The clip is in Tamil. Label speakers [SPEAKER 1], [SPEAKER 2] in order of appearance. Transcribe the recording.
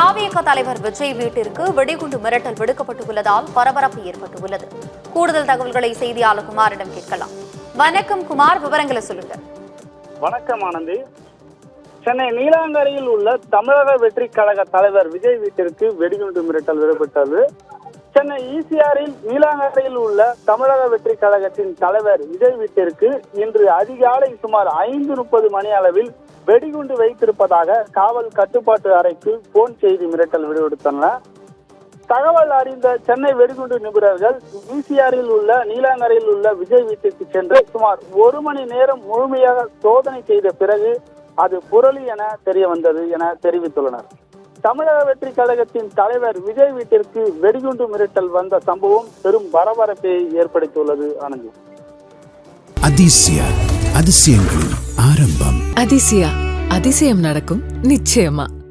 [SPEAKER 1] தாவேக தலைவர் விஜய் வீட்டிற்கு வெடிகுண்டு மிரட்டல் விடுக்கப்பட்டுள்ளதால் பரபரப்பு ஏற்பட்டுள்ளது. கூடுதல் தகவல்களை செய்தியாளர் குமாரிடம் கேட்கலாம். வணக்கம் குமார், விவரங்களை சொல்லுங்க.
[SPEAKER 2] வணக்கம் ஆனந்தி. சென்னை நீலாங்கரையில் உள்ள தமிழக வெற்றி கழக தலைவர் விஜய் வீட்டிற்கு வெடிகுண்டு மிரட்டல் விடப்பட்டது. சென்னை ஈசிஆரில் நீலாங்கரையில் உள்ள தமிழக வெற்றி கழகத்தின் தலைவர் விஜய் வீட்டிற்கு இன்று அதிகாலை சுமார் 5:30 மணி அளவில் வெடிகுண்டு வைத்திருப்பதாக காவல் கட்டுப்பாட்டு அறைக்கு போன் செய்தி மிரட்டல் விடுவித்தனர். தகவல் அறிந்த சென்னை வெடிகுண்டு நிபுணர்கள் ஈசிஆரில் உள்ள நீலாங்கரையில் உள்ள விஜய் வீட்டிற்கு சென்று சுமார் 1 மணி நேரம் முழுமையாக சோதனை செய்த பிறகு அது புரளி என தெரிய வந்தது என தெரிவித்துள்ளனர். தமிழக வெற்றி கழகத்தின் தலைவர் விஜய் வீட்டிற்கு வெடிகுண்டு மிரட்டல் வந்த சம்பவம் பெரும் பரபரப்பை ஏற்படுத்தியுள்ளது. ஆனந்தி,
[SPEAKER 3] அதிசயங்களின் ஆரம்பம்.
[SPEAKER 4] அதிசயம் நடக்கும் நிச்சயமா.